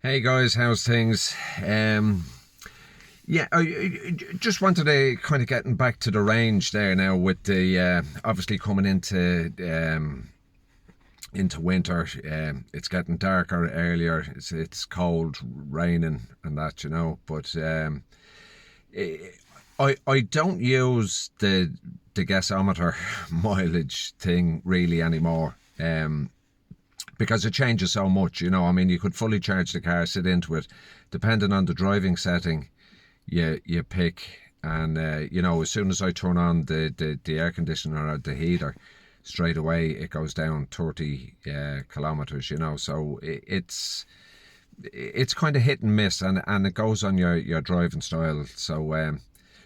Hey guys, how's things? Yeah, I just wanted to kind of getting back to the range there now with the obviously coming into winter. It's getting darker earlier. It's cold, raining, and that But I don't use the gasometer mileage thing really anymore. Because it changes so much, I mean, you could fully charge the car, sit into it, depending on the driving setting you pick, and as soon as I turn on the air conditioner or the heater, straight away it goes down 30 kilometers. So it's kind of hit and miss, and it goes on your driving style. So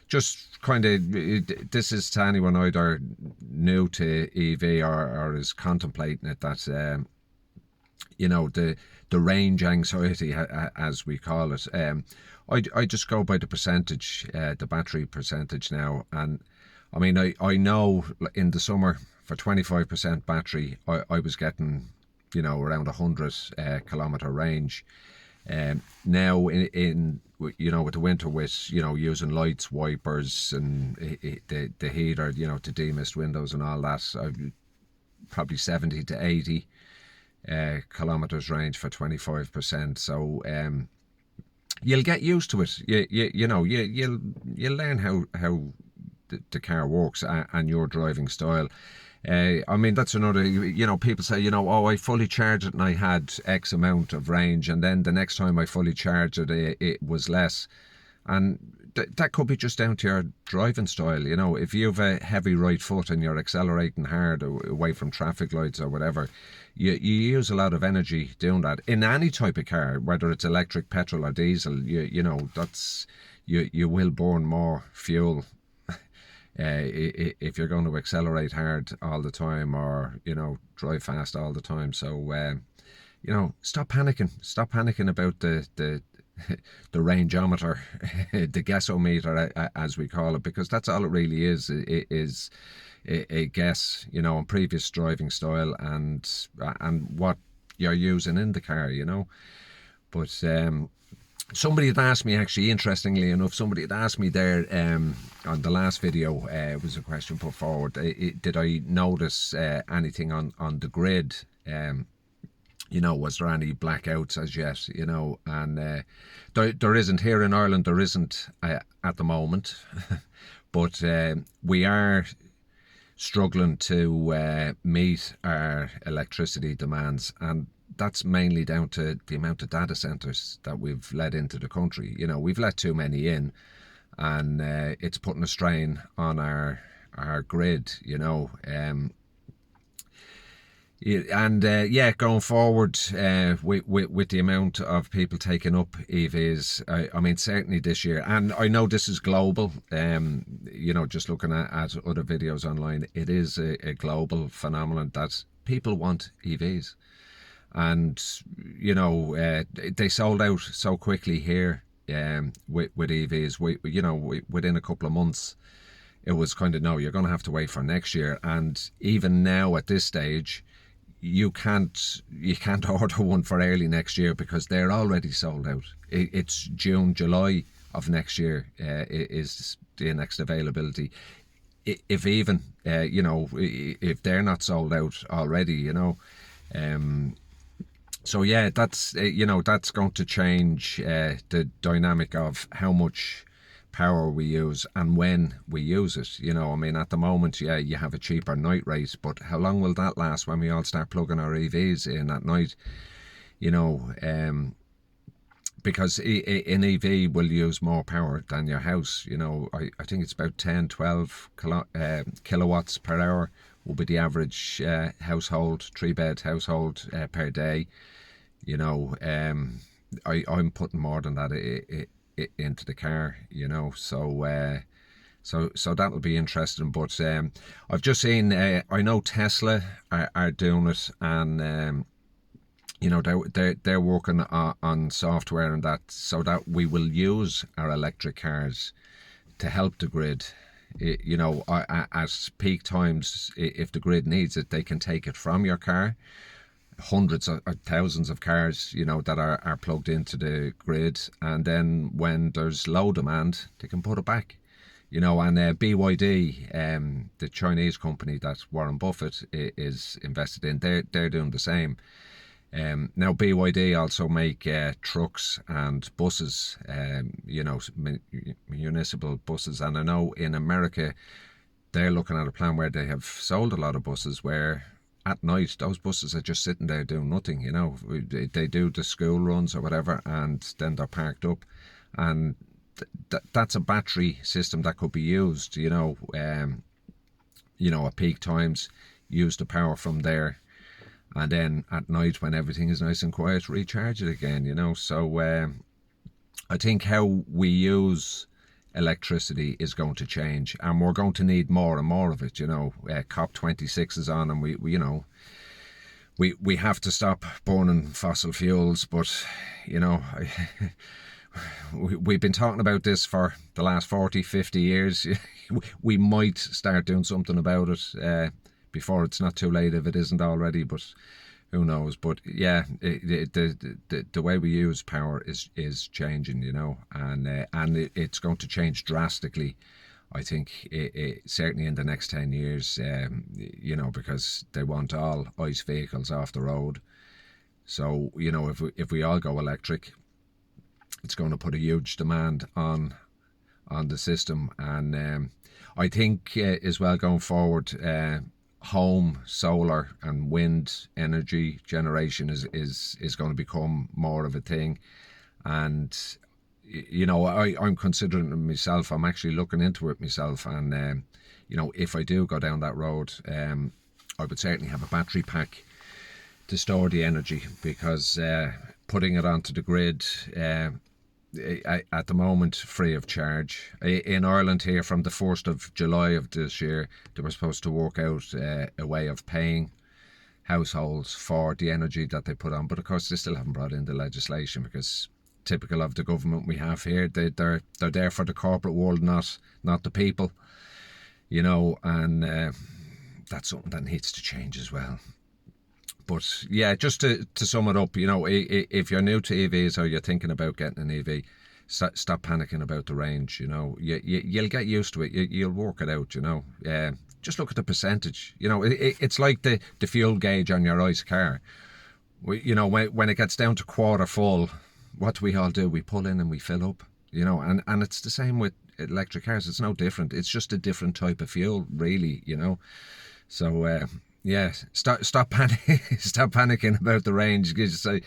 just kind of, this is to anyone either new to EV or is contemplating it, that the range anxiety, as we call it. I just go by the percentage, the battery percentage now, and I mean, I know in the summer for 25% battery, I was getting around 100 kilometer range. Now in with the winter, with using lights, wipers, and the heater, to demist windows and all that, I've probably 70 to 80 kilometers range for 25%. So you'll get used to it. You'll learn how the car works and your driving style. I mean, that's another, people say, oh, I fully charged it and I had X amount of range, and then the next time I fully charged it, it was less. And that could be just down to your driving style. If you have a heavy right foot and you're accelerating hard away from traffic lights or whatever, you use a lot of energy doing that. In any type of car, whether it's electric, petrol or diesel, that's you will burn more fuel if you're going to accelerate hard all the time, or drive fast all the time. So stop panicking about the the rangeometer, the gasometer, as we call it, because that's all it really is. It is a guess, on previous driving style and what you're using in the car. But somebody had asked me, actually, interestingly enough, somebody had asked me there on the last video, was a question put forward. Did I notice anything on the grid? Was there any blackouts as yet? And there isn't here in Ireland. There isn't at the moment, but we are struggling to meet our electricity demands, and that's mainly down to the amount of data centres that we've let into the country. We've let too many in, and it's putting a strain on our grid. Going forward, with the amount of people taking up EVs, I mean, certainly this year, and I know this is global. Just looking at other videos online, it is a global phenomenon that people want EVs, and they sold out so quickly here with EVs. Within a couple of months, it was kind of, no, you're going to have to wait for next year. And even now at this stage, you can't order one for early next year because they're already sold out. It's June, July of next year is the next availability, if even if they're not sold out already. So yeah, that's that's going to change the dynamic of how much power we use and when we use it. I mean, at the moment, yeah, you have a cheaper night rate, but how long will that last when we all start plugging our EVs in at night? Because an EV will use more power than your house. I think it's about 10, 12 kilowatts per hour will be the average household, 3-bed household per day. I'm putting more than that into the car, so that'll be interesting. But I've just seen, I know Tesla are doing it, and they're working on software and that, so that we will use our electric cars to help the grid. At peak times, if the grid needs it, they can take it from your car hundreds or thousands of cars, that are plugged into the grid, and then when there's low demand, they can put it back. And BYD, the Chinese company that Warren Buffett is invested in, they're doing the same. Now BYD also make trucks and buses, municipal buses, and I know in America they're looking at a plan where they have sold a lot of buses where at night those buses are just sitting there doing nothing. They do the school runs or whatever, and then they're parked up, and that's a battery system that could be used, at peak times, use the power from there, and then at night when everything is nice and quiet, recharge it again. So I think how we use electricity is going to change, and we're going to need more and more of it. COP26 is on, and we have to stop burning fossil fuels, but we've been talking about this for the last 40-50 years. We might start doing something about it before it's not too late, if it isn't already, but who knows. But yeah, the way we use power is changing, and it's going to change drastically, I think, certainly in the next 10 years, because they want all ICE vehicles off the road. So if we all go electric, it's going to put a huge demand on the system. And I think as well, going forward, home solar and wind energy generation is going to become more of a thing. And I'm considering it myself. I'm actually looking into it myself, and if I do go down that road, I would certainly have a battery pack to store the energy, because putting it onto the grid at the moment free of charge. In Ireland here, from the 1st of July of this year, they were supposed to work out a way of paying households for the energy that they put on, but of course they still haven't brought in the legislation, because typical of the government we have here, they're there for the corporate world, not the people, and that's something that needs to change as well. But yeah, just to sum it up, if you're new to EVs or you're thinking about getting an EV, stop panicking about the range. You'll get used to it. You'll work it out. Just look at the percentage. It's like the fuel gauge on your ICE car. When it gets down to quarter full, what do we all do? We pull in and we fill up. And it's the same with electric cars. It's no different. It's just a different type of fuel, really. So. Yeah, stop panicking. Stop panicking about the range. Just let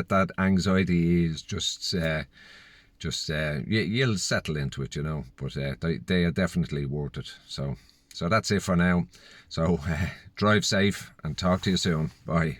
that anxiety ease. You'll settle into it, But they are definitely worth it. So that's it for now. So drive safe and talk to you soon. Bye.